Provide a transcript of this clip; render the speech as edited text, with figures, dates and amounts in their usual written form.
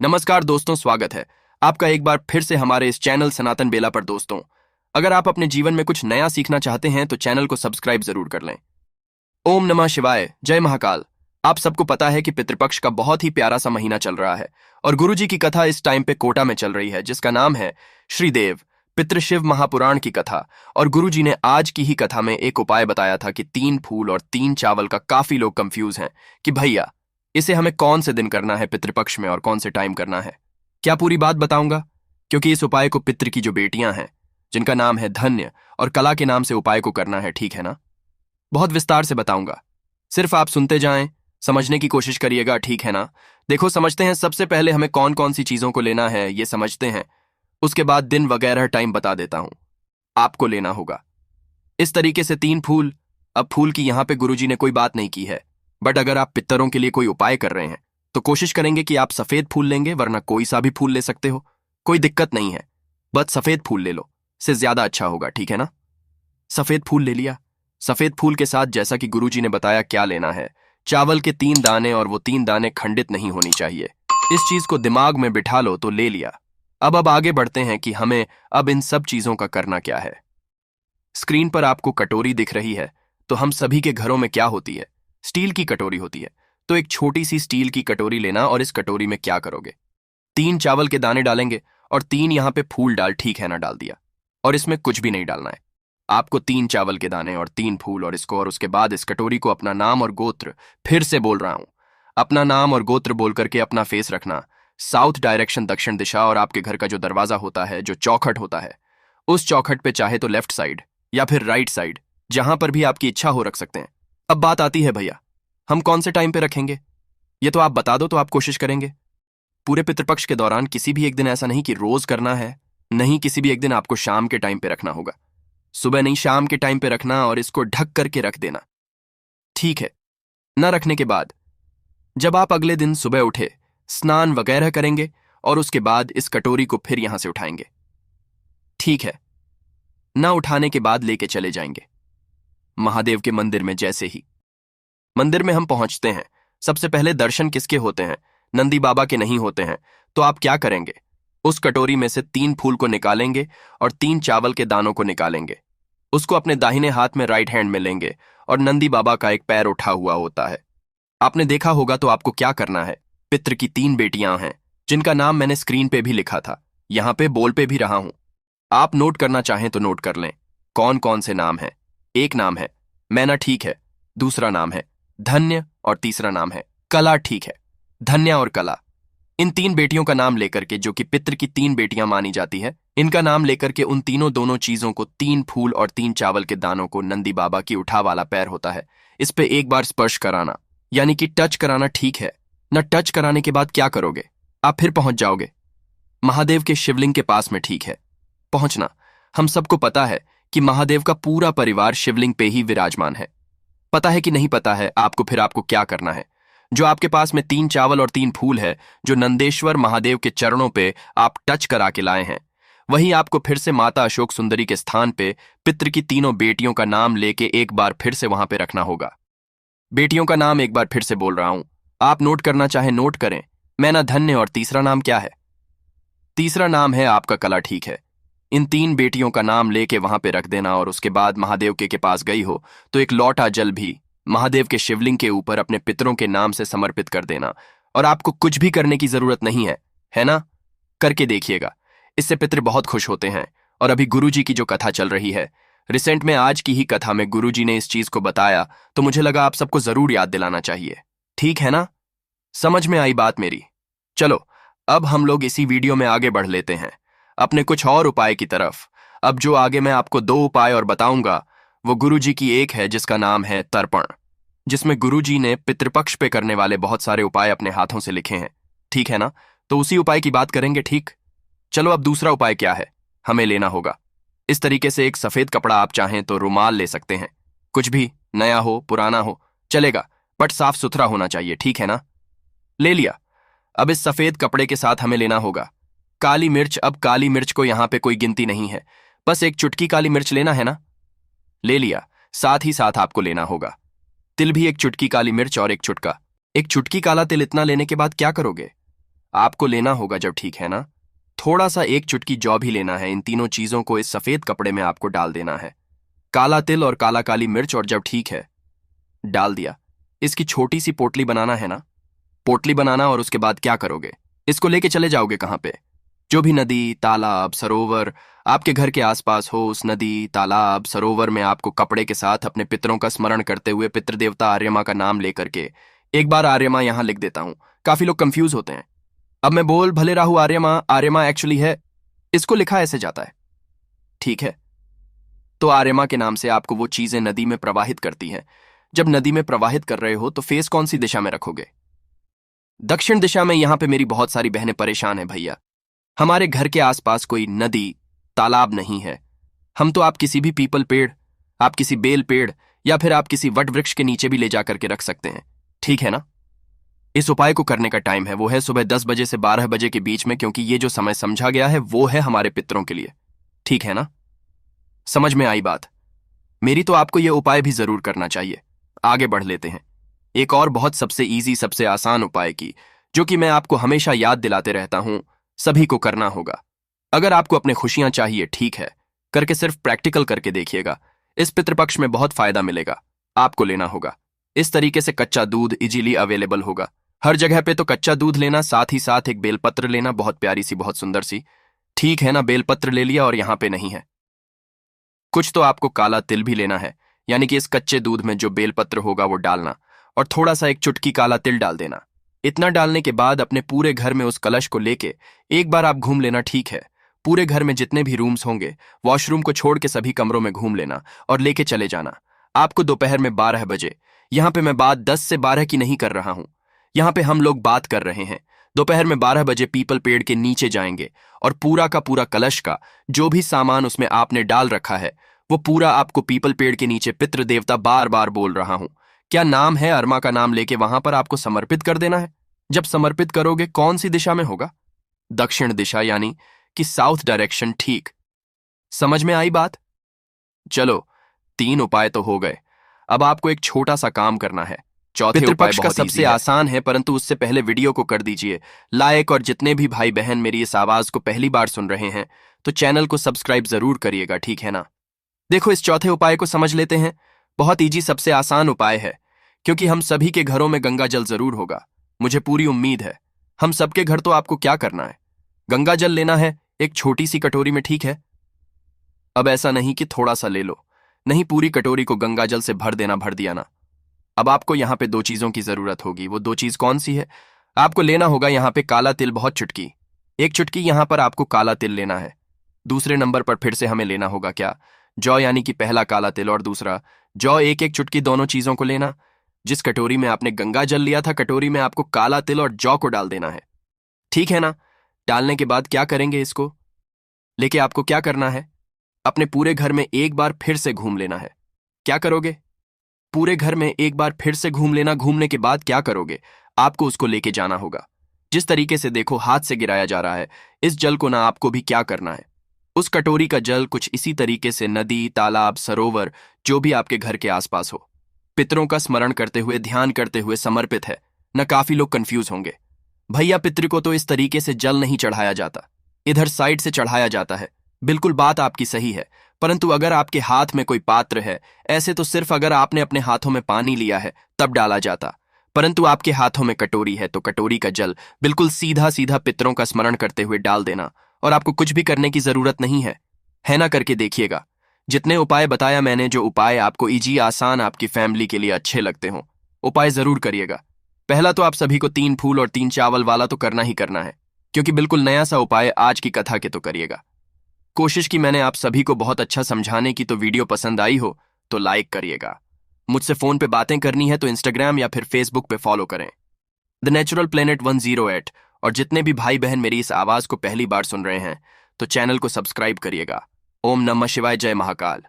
नमस्कार दोस्तों, स्वागत है आपका एक बार फिर से हमारे इस चैनल सनातन बेला पर। दोस्तों, अगर आप अपने जीवन में कुछ नया सीखना चाहते हैं तो चैनल को सब्सक्राइब जरूर कर लें। ओम नमः शिवाय, जय महाकाल। आप सबको पता है कि पितृपक्ष का बहुत ही प्यारा सा महीना चल रहा है और गुरुजी की कथा इस टाइम पे कोटा में चल रही है, जिसका नाम है श्रीदेव पितृशिव महापुराण की कथा। और गुरुजी ने आज की ही कथा में एक उपाय बताया था कि 3 फूल और 3 चावल का काफी लोग कंफ्यूज हैं कि भैया इसे हमें कौन से दिन करना है पितृपक्ष में और कौन से टाइम करना है। क्या पूरी बात बताऊंगा? क्योंकि इस उपाय को पितृ की जो बेटियां हैं, जिनका नाम है धन्य और कला के नाम से उपाय को करना है, ठीक है ना? बहुत विस्तार से बताऊंगा, सिर्फ आप सुनते जाएं, समझने की कोशिश करिएगा, ठीक है ना? देखो, समझते हैं। सबसे पहले हमें कौन कौन सी चीजों को लेना है ये समझते हैं, उसके बाद दिन वगैरह टाइम बता देता हूं। आपको लेना होगा इस तरीके से 3 फूल। अब फूल की यहां पे गुरुजी ने कोई बात नहीं की है, बट अगर आप पितरों के लिए कोई उपाय कर रहे हैं तो कोशिश करेंगे कि आप सफेद फूल लेंगे, वरना कोई सा भी फूल ले सकते हो, कोई दिक्कत नहीं है। बस सफेद फूल ले लो, इससे ज्यादा अच्छा होगा, ठीक है ना? सफेद फूल ले लिया। सफेद फूल के साथ जैसा कि गुरुजी ने बताया क्या लेना है, चावल के 3 दाने, और वो 3 दाने खंडित नहीं होनी चाहिए। इस चीज को दिमाग में बिठा लो तो ले लिया। अब आगे बढ़ते हैं कि हमें अब इन सब चीजों का करना क्या है। स्क्रीन पर आपको कटोरी दिख रही है, तो हम सभी के घरों में क्या होती है? स्टील की कटोरी होती है। तो एक छोटी सी स्टील की कटोरी लेना, और इस कटोरी में क्या करोगे? 3 चावल के दाने डालेंगे और 3 यहां पे फूल डाल, ठीक है ना? डाल दिया। और इसमें कुछ भी नहीं डालना है आपको। 3 चावल के दाने और 3 फूल, और इसको, और उसके बाद इस कटोरी को अपना नाम और गोत्र, फिर से बोल रहा हूं, अपना नाम और गोत्र बोल करके अपना फेस रखना साउथ डायरेक्शन, दक्षिण दिशा। और आपके घर का जो दरवाजा होता है, जो चौखट होता है, उस चौखट पे चाहे तो लेफ्ट साइड या फिर राइट साइड, जहां पर भी आपकी इच्छा हो, रख सकते हैं। अब बात आती है भैया, हम कौन से टाइम पे रखेंगे? ये तो आप बता दो तो आप कोशिश करेंगे। पूरे पितृपक्ष के दौरान किसी भी एक दिन, ऐसा नहीं कि रोज करना है, नहीं, किसी भी एक दिन आपको शाम के टाइम पे रखना होगा। सुबह नहीं, शाम के टाइम पे रखना, और इसको ढक करके रख देना, ठीक है? न रखने के बाद जब आप अगले दिन सुबह उठे, स्नान वगैरह करेंगे और उसके बाद इस कटोरी को फिर यहां से उठाएंगे, ठीक है? न उठाने के बाद लेके चले जाएंगे महादेव के मंदिर में। जैसे ही मंदिर में हम पहुंचते हैं, सबसे पहले दर्शन किसके होते हैं? नंदी बाबा के नहीं होते हैं। तो आप क्या करेंगे? उस कटोरी में से 3 फूल को निकालेंगे और 3 चावल के दानों को निकालेंगे। उसको अपने दाहिने हाथ में, राइट हैंड में लेंगे, और नंदी बाबा का एक पैर उठा हुआ होता है। आपने देखा होगा। तो आपको क्या करना है? पितृ की 3 बेटियां हैं, जिनका नाम मैंने स्क्रीन पे भी लिखा था, यहां पे बोल पे भी रहा हूं। आप नोट करना चाहें तो नोट कर लें कौन कौन से नाम हैं। एक नाम है मैना, ठीक है? दूसरा नाम है धन्य, और तीसरा नाम है कला, ठीक है? धन्या और कला, इन 3 बेटियों का नाम लेकर के, जो कि पितृ की 3 बेटियां मानी जाती है, इनका नाम लेकर के उन तीनों दोनों चीजों को, 3 फूल और 3 चावल के दानों को, नंदी बाबा की उठा वाला पैर होता है, इस पे एक बार स्पर्श कराना, यानी कि टच कराना, ठीक है न? टच कराने के बाद क्या करोगे? आप फिर पहुंच जाओगे महादेव के शिवलिंग के पास में, ठीक है? पहुंचना। हम सबको पता है कि महादेव का पूरा परिवार शिवलिंग पे ही विराजमान है। पता है कि नहीं पता है आपको? फिर आपको क्या करना है? जो आपके पास में 3 चावल और 3 फूल है, जो नंदेश्वर महादेव के चरणों पे आप टच करा के लाए हैं, वही आपको फिर से माता अशोक सुंदरी के स्थान पे पितृ की तीनों बेटियों का नाम लेके एक बार फिर से वहां पे रखना होगा। बेटियों का नाम एक बार फिर से बोल रहा हूं, आप नोट करना चाहे नोट करें। मैना, धन्य, और तीसरा नाम क्या है? तीसरा नाम है आपका कला, ठीक है? इन 3 बेटियों का नाम लेके वहां पे रख देना, और उसके बाद महादेव के पास गई हो तो एक लौटा जल भी महादेव के शिवलिंग के ऊपर अपने पितरों के नाम से समर्पित कर देना। और आपको कुछ भी करने की जरूरत नहीं है ना? करके देखिएगा, इससे पितृ बहुत खुश होते हैं। और अभी गुरुजी की जो कथा चल रही है, रिसेंट में आज की ही कथा में गुरुजी ने इस चीज को बताया, तो मुझे लगा आप सबको जरूर याद दिलाना चाहिए, ठीक है ना? समझ में आई बात मेरी? चलो, अब हम लोग इसी वीडियो में आगे बढ़ लेते हैं अपने कुछ और उपाय की तरफ। अब जो आगे मैं आपको 2 उपाय और बताऊंगा, वो गुरुजी की एक है जिसका नाम है तर्पण, जिसमें गुरुजी ने पितृपक्ष पे करने वाले बहुत सारे उपाय अपने हाथों से लिखे हैं, ठीक है ना? तो उसी उपाय की बात करेंगे, ठीक? चलो, अब दूसरा उपाय क्या है? हमें लेना होगा इस तरीके से एक सफेद कपड़ा, आप चाहें तो रुमाल ले सकते हैं, कुछ भी, नया हो पुराना हो चलेगा, बट साफ सुथरा होना चाहिए, ठीक है ना? ले लिया। अब इस सफेद कपड़े के साथ हमें लेना होगा काली मिर्च। अब काली मिर्च को यहां पे कोई गिनती नहीं है, बस एक चुटकी काली मिर्च लेना है ना? ले लिया। साथ ही साथ आपको लेना होगा तिल भी, एक चुटकी काली मिर्च और एक चुटकी काला तिल। इतना लेने के बाद क्या करोगे? आपको लेना होगा जब, ठीक है ना? थोड़ा सा एक चुटकी जौ भी लेना है। इन तीनों चीजों को इस सफेद कपड़े में आपको डाल देना है। काला तिल और काला काली मिर्च, और जब ठीक है, डाल दिया। इसकी छोटी सी पोटली बनाना है ना? पोटली बनाना, और उसके बाद क्या करोगे? इसको लेके चले जाओगे कहाँ पे? जो भी नदी, तालाब, सरोवर आपके घर के आसपास हो, उस नदी, तालाब, सरोवर में आपको कपड़े के साथ अपने पितरों का स्मरण करते हुए पितृदेवता आर्यमा का नाम लेकर के, एक बार आर्यमा यहां लिख देता हूं। काफी लोग कंफ्यूज होते हैं। अब मैं बोल भले राहु आर्यमा, आर्यमा एक्चुअली है, इसको लिखा ऐसे जाता है, ठीक है? तो आर्यमा के नाम से आपको वो चीजें नदी में प्रवाहित करती हैं। जब नदी में प्रवाहित कर रहे हो तो फेस कौन सी दिशा में रखोगे? दक्षिण दिशा में। यहां पे मेरी बहुत सारी बहनें परेशान हैं भैया, हमारे घर के आसपास कोई नदी, तालाब नहीं है। हम तो आप किसी भी पीपल पेड़, आप किसी बेल पेड़, या फिर आप किसी वट वृक्ष के नीचे भी ले जाकर के रख सकते हैं, ठीक है ना? इस उपाय को करने का टाइम है, वो है सुबह 10 बजे से 12 बजे के बीच में, क्योंकि ये जो समय समझा गया है वो है हमारे पितरों के लिए, ठीक है ना? समझ में आई बात मेरी? तो आपको ये उपाय भी जरूर करना चाहिए। आगे बढ़ लेते हैं एक और बहुत सबसे इजी, सबसे आसान उपाय की, जो कि मैं आपको हमेशा याद दिलाते रहता हूं। सभी को करना होगा। अगर आपको अपने खुशियां चाहिए, ठीक है, करके सिर्फ प्रैक्टिकल करके देखिएगा। इस पितृपक्ष में बहुत फायदा मिलेगा। आपको लेना होगा इस तरीके से कच्चा दूध इजीली अवेलेबल होगा हर जगह पे, तो कच्चा दूध लेना, साथ ही साथ एक बेलपत्र लेना, बहुत प्यारी सी, बहुत सुंदर सी, ठीक है ना? बेलपत्र ले लिया, और यहां पे नहीं है कुछ, तो आपको काला तिल भी लेना है, यानी कि इस कच्चे दूध में जो बेलपत्र होगा वो डालना, और थोड़ा सा एक चुटकी काला तिल डाल देना। इतना डालने के बाद अपने पूरे घर में उस कलश को लेके एक बार आप घूम लेना, ठीक है? पूरे घर में जितने भी रूम्स होंगे, वॉशरूम को छोड़ के सभी कमरों में घूम लेना और लेके चले जाना। आपको दोपहर में 12 बजे, यहां पे मैं बात 10 से 12 की नहीं कर रहा हूं, यहां पे हम लोग बात कर रहे हैं दोपहर में 12 बजे पीपल पेड़ के नीचे जाएंगे, और पूरा का पूरा कलश का जो भी सामान उसमें आपने डाल रखा है, वो पूरा आपको पीपल पेड़ के नीचे, पितृ देवता बार बार बोल रहा हूं, क्या नाम है, अरमा का नाम लेके वहां पर आपको समर्पित कर देना है। जब समर्पित करोगे, कौन सी दिशा में होगा? दक्षिण दिशा, यानी कि साउथ डायरेक्शन, ठीक? समझ में आई बात? चलो, 3 उपाय तो हो गए। अब आपको एक छोटा सा काम करना है। चौथे उपाय का सबसे आसान है, परंतु उससे पहले वीडियो को कर दीजिए लाइक, और जितने भी भाई बहन मेरी इस आवाज को पहली बार सुन रहे हैं तो चैनल को सब्सक्राइब जरूर करिएगा, ठीक है ना? देखो, इस चौथे उपाय को समझ लेते हैं। बहुत इजी, सबसे आसान उपाय है, क्योंकि हम सभी के घरों में गंगा जल जरूर होगा, मुझे पूरी उम्मीद है। हम सबके घर, तो आपको क्या करना है? गंगा जल लेना है एक छोटी सी कटोरी में, ठीक है? अब ऐसा नहीं कि थोड़ा सा ले लो, नहीं, पूरी कटोरी को गंगा जल से भर देना, भर दिया ना? अब आपको यहां पे 2 चीजों की जरूरत होगी। वो 2 चीज कौन सी है? आपको लेना होगा यहां पे काला तिल, बहुत चुटकी, एक चुटकी यहां पर आपको काला तिल लेना है। दूसरे नंबर पर फिर से हमें लेना होगा क्या? जौ, यानी कि पहला काला तिल और दूसरा जौ, एक एक चुटकी, दोनों चीजों को लेना। जिस कटोरी में आपने गंगा जल लिया था, कटोरी में आपको काला तिल और जौ को डाल देना है, ठीक है ना? डालने के बाद क्या करेंगे? इसको लेके आपको क्या करना है? अपने पूरे घर में एक बार फिर से घूम लेना है। क्या करोगे? पूरे घर में एक बार फिर से घूम लेना। घूमने के बाद क्या करोगे? आपको उसको लेके जाना होगा। जिस तरीके से देखो हाथ से गिराया जा रहा है, इस जल को ना आपको भी क्या करना है, उस कटोरी का जल कुछ इसी तरीके से नदी, तालाब, सरोवर, जो भी आपके घर के आसपास हो, पितरों का स्मरण करते हुए, ध्यान करते हुए समर्पित है न? काफी लोग कंफ्यूज होंगे, भैया पितृ को तो इस तरीके से जल नहीं चढ़ाया जाता, इधर साइड से चढ़ाया जाता है। बिल्कुल बात आपकी सही है, परंतु अगर आपके हाथ में कोई पात्र है, ऐसे तो सिर्फ अगर आपने अपने हाथों में पानी लिया है तब डाला जाता, परंतु आपके हाथों में कटोरी है, तो कटोरी का जल बिल्कुल सीधा सीधा पितरों का स्मरण करते हुए डाल देना, और आपको कुछ भी करने की जरूरत नहीं है ना? करके देखिएगा। जितने उपाय बताया मैंने, जो उपाय आपको इजी, आसान, आपकी फैमिली के लिए अच्छे लगते हो, उपाय जरूर करिएगा। पहला तो आप सभी को 3 फूल और 3 चावल वाला तो करना ही करना है, क्योंकि बिल्कुल नया सा उपाय आज की कथा के तो करिएगा। कोशिश की मैंने आप सभी को बहुत अच्छा समझाने की, तो वीडियो पसंद आई हो तो लाइक करिएगा। मुझसे फोन पे बातें करनी है तो इंस्टाग्राम या फिर फेसबुक पे फॉलो करें, द नेचुरल प्लेनेट 108। और जितने भी भाई बहन मेरी इस आवाज को पहली बार सुन रहे हैं तो चैनल को सब्सक्राइब करिएगा। ओम नमः शिवाय, जय महाकाल।